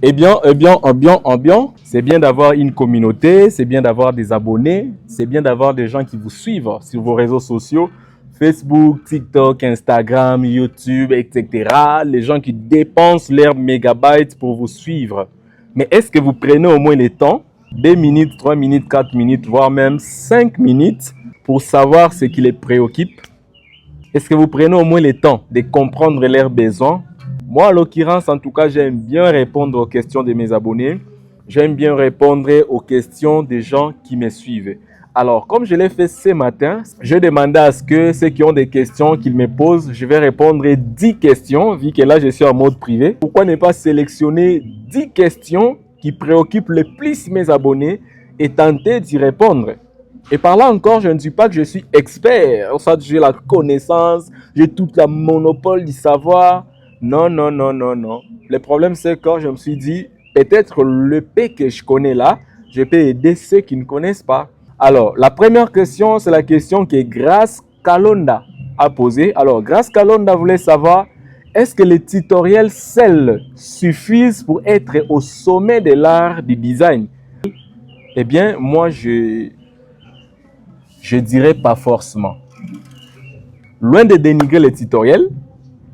C'est bien d'avoir une communauté, c'est bien d'avoir des abonnés, c'est bien d'avoir des gens qui vous suivent sur vos réseaux sociaux, Facebook, TikTok, Instagram, YouTube, etc. Les gens qui dépensent leurs mégabytes pour vous suivre. Mais est-ce que vous prenez au moins le temps, 2 minutes, 3 minutes, 4 minutes, voire même 5 minutes pour savoir ce qui les préoccupe? Est-ce que vous prenez au moins le temps de comprendre leurs besoins? Moi, en l'occurrence, en tout cas, j'aime bien répondre aux questions de mes abonnés. J'aime bien répondre aux questions des gens qui me suivent. Alors, comme je l'ai fait ce matin, je demandais à ce que ceux qui ont des questions qu'ils me posent, je vais répondre 10 questions, vu que là, je suis en mode privé. Pourquoi ne pas sélectionner 10 questions qui préoccupent le plus mes abonnés et tenter d'y répondre? Et par là encore, je ne dis pas que je suis expert. Ça, j'ai la connaissance, j'ai toute la monopole du savoir. Non. Le problème, c'est quand je me suis dit, peut-être le peu que je connais là, je peux aider ceux qui ne connaissent pas. Alors, la première question, c'est la question que Grace Kalonda a posée. Alors, Grace Kalonda voulait savoir, est-ce que les tutoriels seuls suffisent pour être au sommet de l'art du design? Eh bien, moi, je dirais pas forcément. Loin de dénigrer les tutoriels,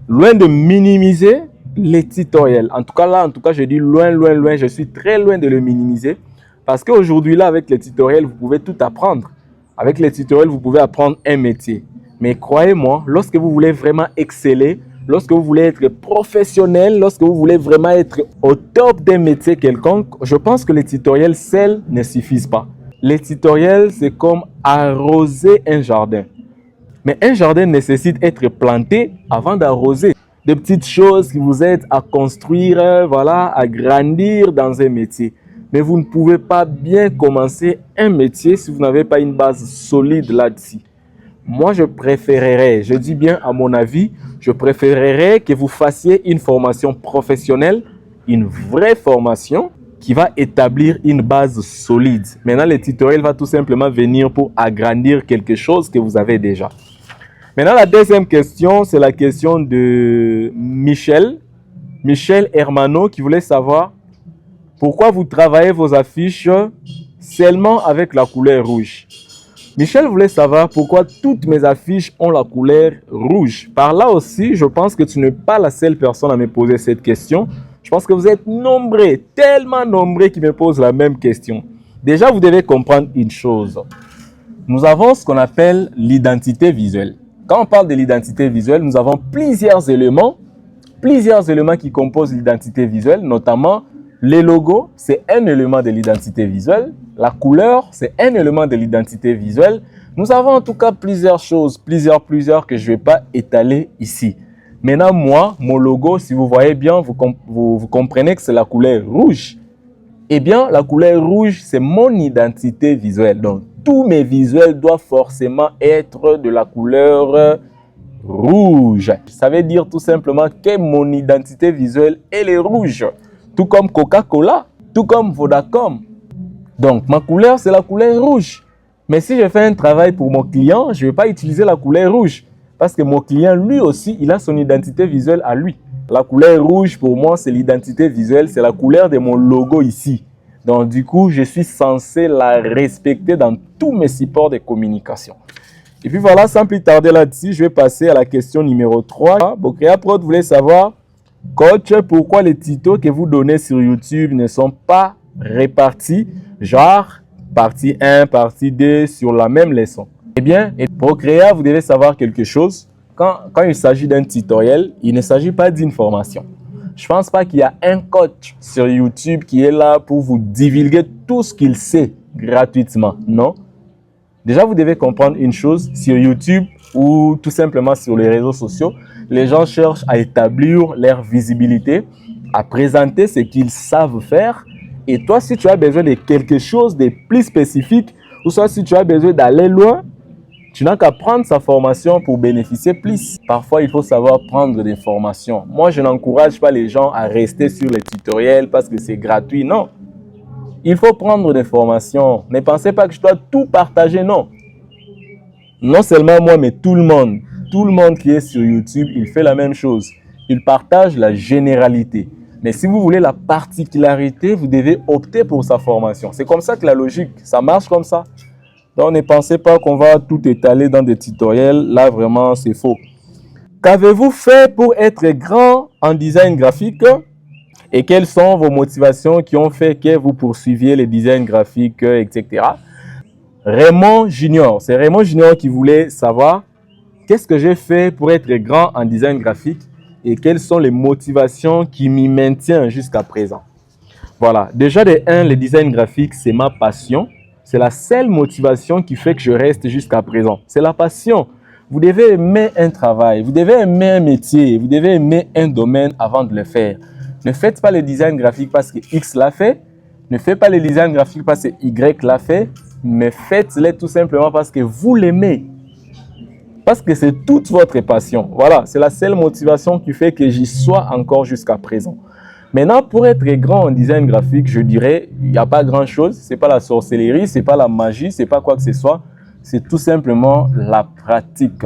loin de minimiser les tutoriels. En tout cas, je dis loin, je suis très loin de le minimiser. Parce qu'aujourd'hui, là, avec les tutoriels, vous pouvez tout apprendre. Avec les tutoriels, vous pouvez apprendre un métier. Mais croyez-moi, lorsque vous voulez vraiment exceller, lorsque vous voulez être professionnel, lorsque vous voulez vraiment être au top d'un métier quelconque, je pense que les tutoriels seuls ne suffisent pas. Les tutoriels, c'est comme arroser un jardin. Mais un jardin nécessite d'être planté avant d'arroser. Des petites choses qui vous aident à construire, à grandir dans un métier. Mais vous ne pouvez pas bien commencer un métier si vous n'avez pas une base solide là-dessus. Moi, je préférerais, je dis bien à mon avis, je préférerais que vous fassiez une formation professionnelle, une vraie formation qui va établir une base solide. Maintenant, le tutoriel va tout simplement venir pour agrandir quelque chose que vous avez déjà. Maintenant, la deuxième question, c'est la question de Michel Hermano, qui voulait savoir pourquoi vous travaillez vos affiches seulement avec la couleur rouge. Michel voulait savoir pourquoi toutes mes affiches ont la couleur rouge. Par là aussi, je pense que tu n'es pas la seule personne à me poser cette question. Je pense que vous êtes nombreux, tellement nombreux qui me posent la même question. Déjà, vous devez comprendre une chose. Nous avons ce qu'on appelle l'identité visuelle. Quand on parle de l'identité visuelle, nous avons plusieurs éléments qui composent l'identité visuelle, notamment les logos, c'est un élément de l'identité visuelle. La couleur, c'est un élément de l'identité visuelle. Nous avons en tout cas plusieurs choses, plusieurs que je ne vais pas étaler ici. Maintenant, moi, mon logo, si vous voyez bien, vous comprenez que c'est la couleur rouge. Eh bien, la couleur rouge, c'est mon identité visuelle. Donc, tous mes visuels doivent forcément être de la couleur rouge. Ça veut dire tout simplement que mon identité visuelle, elle est rouge. Tout comme Coca-Cola, tout comme Vodacom. Donc, ma couleur, c'est la couleur rouge. Mais si je fais un travail pour mon client, je ne vais pas utiliser la couleur rouge. Parce que mon client, lui aussi, il a son identité visuelle à lui. La couleur rouge, pour moi, c'est l'identité visuelle, c'est la couleur de mon logo ici. Donc, du coup, je suis censé la respecter dans tous mes supports de communication. Et puis voilà, sans plus tarder là-dessus, je vais passer à la question numéro 3. Bokrea Prod voulait savoir, coach, pourquoi les tutos que vous donnez sur YouTube ne sont pas répartis, genre partie 1, partie 2 sur la même leçon? Eh bien, pour créer, vous devez savoir quelque chose. Quand il s'agit d'un tutoriel, il ne s'agit pas d'une formation. Je ne pense pas qu'il y a un coach sur YouTube qui est là pour vous divulguer tout ce qu'il sait gratuitement. Non. Déjà, vous devez comprendre une chose. Sur YouTube ou tout simplement sur les réseaux sociaux, les gens cherchent à établir leur visibilité, à présenter ce qu'ils savent faire. Et toi, si tu as besoin de quelque chose de plus spécifique, ou soit si tu as besoin d'aller loin, tu n'as qu'à prendre sa formation pour bénéficier plus. Parfois, il faut savoir prendre des formations. Moi, je n'encourage pas les gens à rester sur les tutoriels parce que c'est gratuit. Non. Il faut prendre des formations. Ne pensez pas que je dois tout partager. Non. Non seulement moi, mais tout le monde. Tout le monde qui est sur YouTube, il fait la même chose. Il partage la généralité. Mais si vous voulez la particularité, vous devez opter pour sa formation. C'est comme ça que la logique, ça marche comme ça. Donc ne pensez pas qu'on va tout étaler dans des tutoriels. Là, vraiment, c'est faux. Qu'avez-vous fait pour être grand en design graphique? Et quelles sont vos motivations qui ont fait que vous poursuiviez les designs graphiques, etc. Raymond Junior, c'est Raymond Junior qui voulait savoir qu'est-ce que j'ai fait pour être grand en design graphique et quelles sont les motivations qui m'y maintiennent jusqu'à présent. Voilà, déjà de 1, le design graphique, c'est ma passion. C'est la seule motivation qui fait que je reste jusqu'à présent. C'est la passion. Vous devez aimer un travail, vous devez aimer un métier, vous devez aimer un domaine avant de le faire. Ne faites pas le design graphique parce que X l'a fait. Ne faites pas le design graphique parce que Y l'a fait. Mais faites-le tout simplement parce que vous l'aimez. Parce que c'est toute votre passion. Voilà, c'est la seule motivation qui fait que j'y sois encore jusqu'à présent. Maintenant, pour être grand en design graphique, je dirais, il n'y a pas grand-chose. Ce n'est pas la sorcellerie, ce n'est pas la magie, ce n'est pas quoi que ce soit. C'est tout simplement la pratique.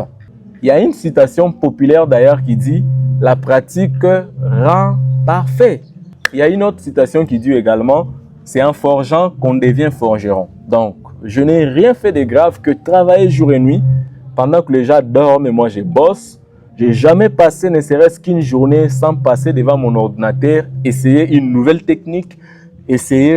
Il y a une citation populaire d'ailleurs qui dit « La pratique rend parfait ». Il y a une autre citation qui dit également « C'est en forgeant qu'on devient forgeron ». Donc, je n'ai rien fait de grave que travailler jour et nuit pendant que les gens dorment et moi je bosse. Je n'ai jamais passé ne serait-ce qu'une journée sans passer devant mon ordinateur, essayer une nouvelle technique, essayer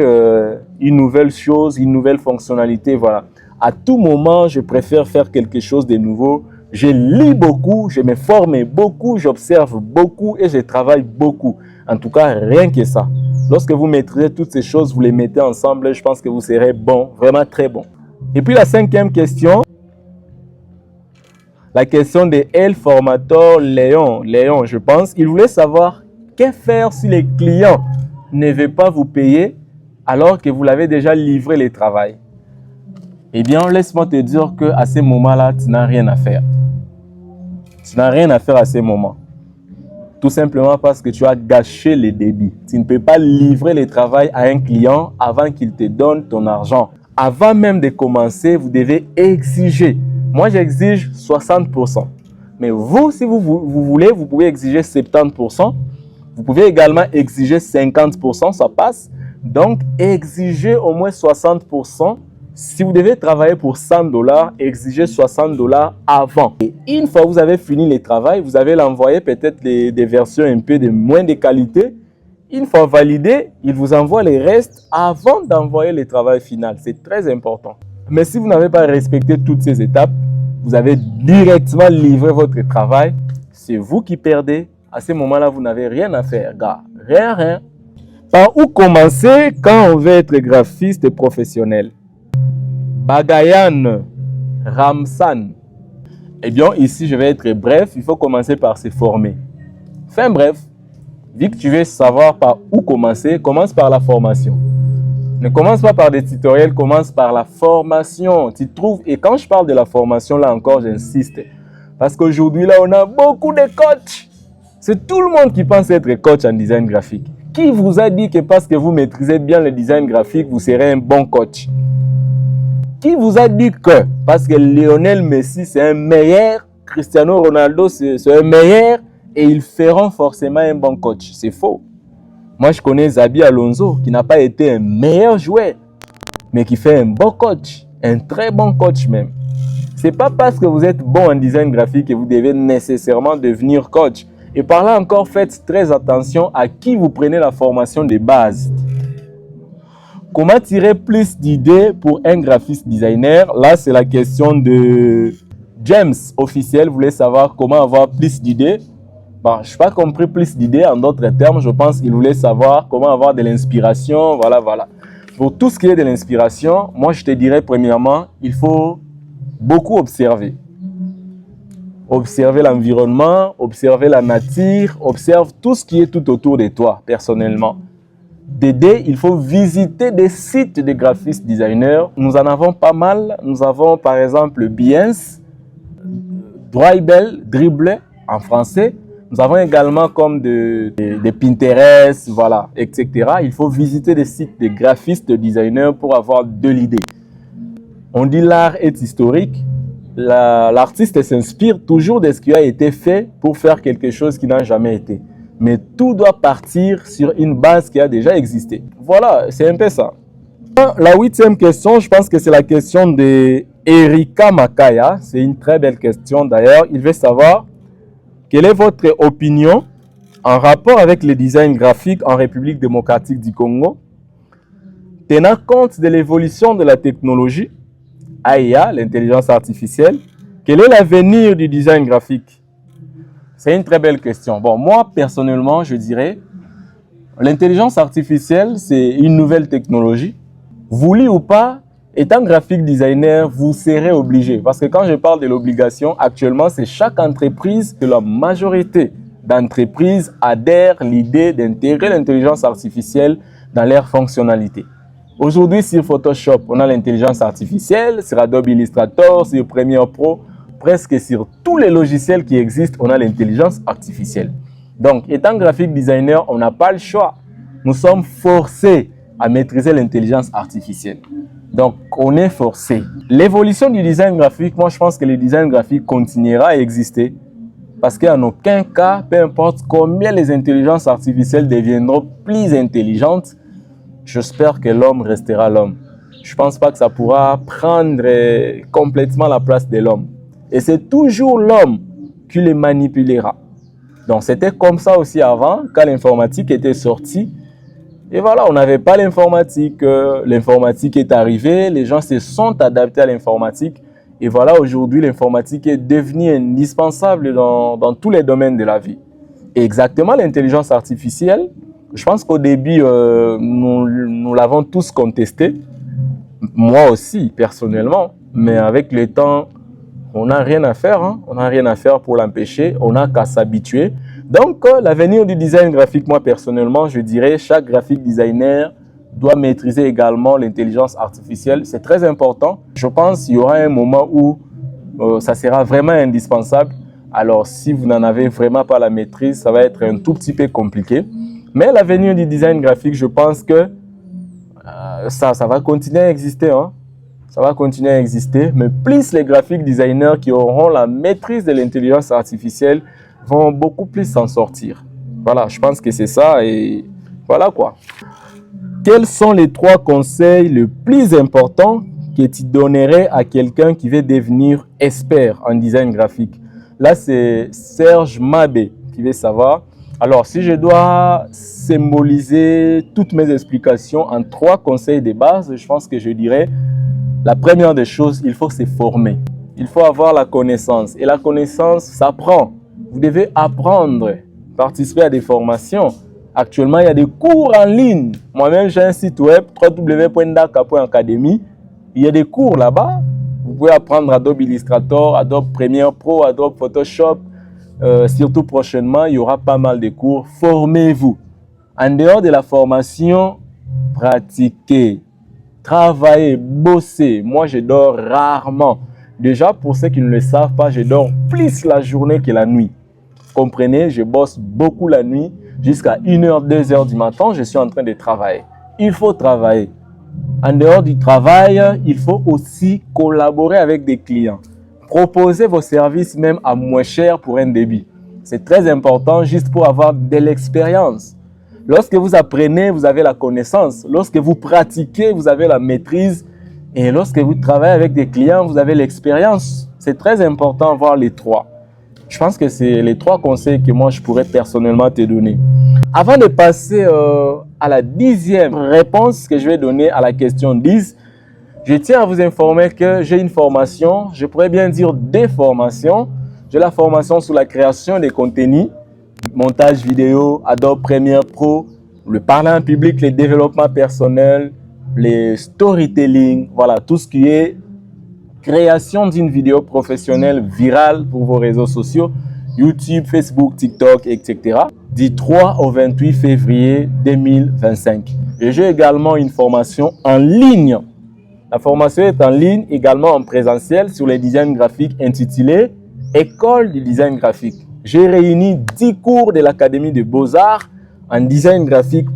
une nouvelle chose, une nouvelle fonctionnalité. Voilà. À tout moment, je préfère faire quelque chose de nouveau. Je lis beaucoup, je me forme beaucoup, j'observe beaucoup et je travaille beaucoup. En tout cas, rien que ça. Lorsque vous maîtrisez toutes ces choses, vous les mettez ensemble, je pense que vous serez bon, vraiment très bon. Et puis la 5e question, la question de El Formator Léon. Léon, je pense, il voulait savoir que faire si les clients ne veulent pas vous payer alors que vous l'avez déjà livré le travail. Eh bien, laisse-moi te dire qu'à ces moments-là, tu n'as rien à faire. Tu n'as rien à faire à ces moments. Tout simplement parce que tu as gâché les débits. Tu ne peux pas livrer le travail à un client avant qu'il te donne ton argent. Avant même de commencer, vous devez exiger. Moi, j'exige 60%. Mais vous, si vous voulez, vous pouvez exiger 70%. Vous pouvez également exiger 50%, ça passe. Donc, exigez au moins 60%. Si vous devez travailler pour 100 $, exigez 60 $ avant. Et une fois que vous avez fini le travail, vous avez l'envoyé peut-être des versions un peu de moins de qualité. Une fois validé, il vous envoie les restes avant d'envoyer le travail final. C'est très important. Mais si vous n'avez pas respecté toutes ces étapes, vous avez directement livré votre travail. C'est vous qui perdez. À ce moment-là, vous n'avez rien à faire, gars. Rien. Par où commencer quand on veut être graphiste professionnel? Bagayan Ramsan. Eh bien, ici, je vais être bref. Il faut commencer par se former. Fin bref. Vu que tu veux savoir par où commencer, commence par la formation. Ne commence pas par des tutoriels, commence par la formation. Tu trouves, et quand je parle de la formation, là encore, j'insiste. Parce qu'aujourd'hui, là, on a beaucoup de coachs. C'est tout le monde qui pense être coach en design graphique. Qui vous a dit que parce que vous maîtrisez bien le design graphique, vous serez un bon coach? Qui vous a dit que parce que Lionel Messi c'est un meilleur, Cristiano Ronaldo c'est un meilleur et ils feront forcément un bon coach? C'est faux. Moi je connais Xabi Alonso qui n'a pas été un meilleur joueur mais qui fait un bon coach, un très bon coach même. C'est pas parce que vous êtes bon en design graphique que vous devez nécessairement devenir coach. Et par là encore, faites très attention à qui vous prenez la formation de base. Comment tirer plus d'idées pour un graphiste designer? Là, c'est la question de James officiel. Voulait savoir comment avoir plus d'idées. Bon, je n'ai pas compris plus d'idées. En d'autres termes, je pense qu'il voulait savoir comment avoir de l'inspiration. Voilà. Pour tout ce qui est de l'inspiration, moi, je te dirais premièrement, il faut beaucoup observer. Observer l'environnement, observer la nature, observe tout ce qui est tout autour de toi, personnellement. D'aider, il faut visiter des sites de graphistes designers. Nous en avons pas mal. Nous avons par exemple Behance, Dribbble en français. Nous avons également comme des Pinterest, voilà, etc. Il faut visiter des sites de graphistes designers pour avoir de l'idée. On dit l'art est historique. L'artiste s'inspire toujours de ce qui a été fait pour faire quelque chose qui n'a jamais été. mais tout doit partir sur une base qui a déjà existé. Voilà, c'est un peu ça. La 8e question, je pense que c'est la question de Erika Makaya. C'est une très belle question d'ailleurs. Il veut savoir quelle est votre opinion en rapport avec le design graphique en République démocratique du Congo, tenant compte de l'évolution de la technologie, AI, l'intelligence artificielle. Quel est l'avenir du design graphique? C'est une très belle question. Bon, moi, personnellement, je dirais, l'intelligence artificielle, c'est une nouvelle technologie. Voulu ou pas, étant graphic designer, vous serez obligé. Parce que quand je parle de l'obligation, actuellement, c'est chaque entreprise, que la majorité d'entreprises adhèrent à l'idée d'intégrer l'intelligence artificielle dans leurs fonctionnalités. Aujourd'hui, sur Photoshop, on a l'intelligence artificielle, sur Adobe Illustrator, sur Premiere Pro, presque sur tous les logiciels qui existent, on a l'intelligence artificielle. Donc, étant graphic designer, on n'a pas le choix. Nous sommes forcés à maîtriser l'intelligence artificielle. Donc, on est forcé. L'évolution du design graphique, moi, je pense que le design graphique continuera à exister parce qu'en aucun cas, peu importe combien les intelligences artificielles deviendront plus intelligentes, j'espère que l'homme restera l'homme. Je ne pense pas que ça pourra prendre complètement la place de l'homme. Et c'est toujours l'homme qui les manipulera. Donc, c'était comme ça aussi avant, quand l'informatique était sortie. Et voilà, on n'avait pas l'informatique. L'informatique est arrivée, les gens se sont adaptés à l'informatique. Et voilà, aujourd'hui, l'informatique est devenue indispensable dans tous les domaines de la vie. Et exactement, l'intelligence artificielle, je pense qu'au début, nous l'avons tous contesté. Moi aussi, personnellement. Mais avec le temps, on n'a rien à faire. Hein? On n'a rien à faire pour l'empêcher. On n'a qu'à s'habituer. Donc, l'avenir du design graphique, moi personnellement, je dirais chaque graphic designer doit maîtriser également l'intelligence artificielle. C'est très important. Je pense qu'il y aura un moment où ça sera vraiment indispensable. Alors, si vous n'en avez vraiment pas la maîtrise, ça va être un tout petit peu compliqué. Mais l'avenir du design graphique, je pense que ça va continuer à exister. Hein? Ça va continuer à exister. Mais plus les graphic designers qui auront la maîtrise de l'intelligence artificielle vont beaucoup plus s'en sortir. Voilà, je pense que c'est ça et voilà quoi. Quels sont les 3 conseils les plus importants que tu donnerais à quelqu'un qui veut devenir expert en design graphique? Là, c'est Serge Mabé qui veut savoir. Alors, si je dois symboliser toutes mes explications en 3 conseils de base, je pense que je dirais la première des choses, il faut se former. Il faut avoir la connaissance. Et la connaissance s'apprend. Vous devez apprendre, participer à des formations. Actuellement, il y a des cours en ligne. Moi-même, j'ai un site web, www.daka.academy. Il y a des cours là-bas. Vous pouvez apprendre Adobe Illustrator, Adobe Premiere Pro, Adobe Photoshop. Surtout prochainement, il y aura pas mal de cours. Formez-vous. En dehors de la formation, pratiquez, travaillez, bossez. Moi, je dors rarement. Déjà, pour ceux qui ne le savent pas, je dors plus la journée que la nuit. Comprenez, je bosse beaucoup la nuit. Jusqu'à 1h, 2h du matin, je suis en train de travailler. Il faut travailler. En dehors du travail, il faut aussi collaborer avec des clients. Proposez vos services même à moins cher pour un débit. C'est très important juste pour avoir de l'expérience. Lorsque vous apprenez, vous avez la connaissance. Lorsque vous pratiquez, vous avez la maîtrise. Et lorsque vous travaillez avec des clients, vous avez l'expérience. C'est très important d'avoir les 3. Je pense que c'est les 3 conseils que moi, je pourrais personnellement te donner. Avant de passer à la 10e réponse que je vais donner à la question 10, je tiens à vous informer que j'ai une formation, je pourrais bien dire des formations. J'ai la formation sur la création des contenus, montage vidéo, Adobe Premiere Pro, le parler en public, le développement personnel, les storytelling, voilà, tout ce qui est création d'une vidéo professionnelle virale pour vos réseaux sociaux, YouTube, Facebook, TikTok, etc. Du 3 au 28 février 2025. Et j'ai également une formation en ligne. La formation est en ligne, également en présentiel sur les designs graphiques intitulée École du design graphique. J'ai réuni 10 cours de l'Académie des Beaux-Arts en design graphique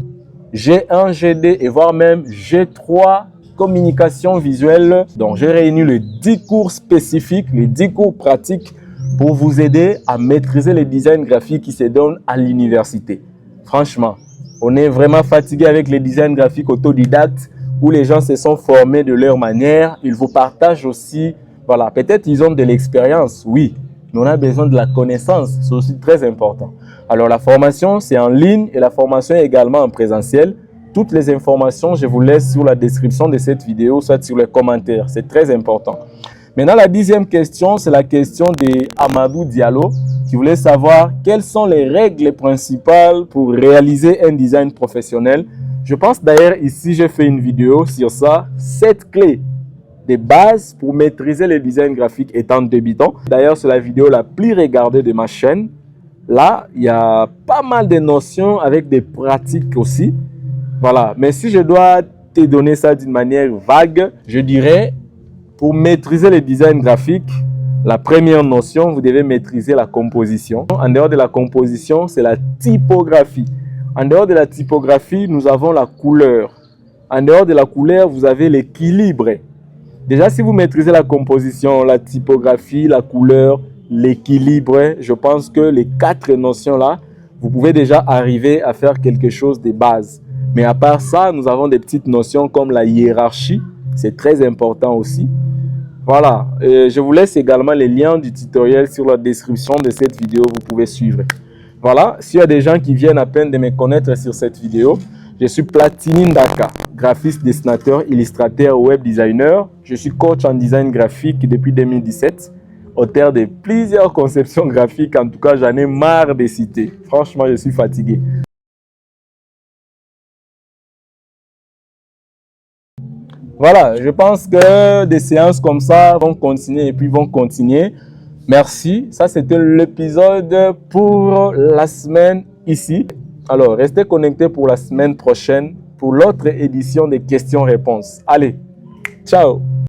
G1, G2 et voire même G3 communication visuelle. Donc, j'ai réuni les 10 cours spécifiques, les 10 cours pratiques pour vous aider à maîtriser les designs graphiques qui se donnent à l'université. Franchement, on est vraiment fatigué avec les designs graphiques autodidactes où les gens se sont formés de leur manière. Ils vous partagent aussi, voilà, peut-être ils ont de l'expérience, oui, mais on a besoin de la connaissance, c'est aussi très important. Alors la formation, c'est en ligne et la formation est également en présentiel. Toutes les informations, je vous laisse sur la description de cette vidéo, soit sur les commentaires, c'est très important. Maintenant, la 10e question, c'est la question d'Amadou Diallo qui voulait savoir quelles sont les règles principales pour réaliser un design professionnel. Je pense d'ailleurs ici, j'ai fait une vidéo sur ça, 7 clés de base pour maîtriser le design graphique étant débutant. D'ailleurs, c'est la vidéo la plus regardée de ma chaîne. Là, il y a pas mal de notions avec des pratiques aussi. Voilà, mais si je dois te donner ça d'une manière vague, je dirais, pour maîtriser le design graphique, la première notion, vous devez maîtriser la composition. En dehors de la composition, c'est la typographie. En dehors de la typographie, nous avons la couleur. En dehors de la couleur, vous avez l'équilibre. Déjà, si vous maîtrisez la composition, la typographie, la couleur, l'équilibre, je pense que les 4 notions-là, vous pouvez déjà arriver à faire quelque chose de base. Mais à part ça, nous avons des petites notions comme la hiérarchie. C'est très important aussi. Voilà, je vous laisse également les liens du tutoriel sur la description de cette vidéo, vous pouvez suivre. Voilà, s'il y a des gens qui viennent à peine de me connaître sur cette vidéo, je suis Platini Ndaka, graphiste, dessinateur, illustrateur, web designer. Je suis coach en design graphique depuis 2017, auteur de plusieurs conceptions graphiques. En tout cas, j'en ai marre de citer. Franchement, je suis fatigué. Voilà, je pense que des séances comme ça vont continuer et puis vont continuer. Merci. Ça, c'était l'épisode pour la semaine ici. Alors, restez connectés pour la semaine prochaine pour l'autre édition des questions-réponses. Allez, ciao!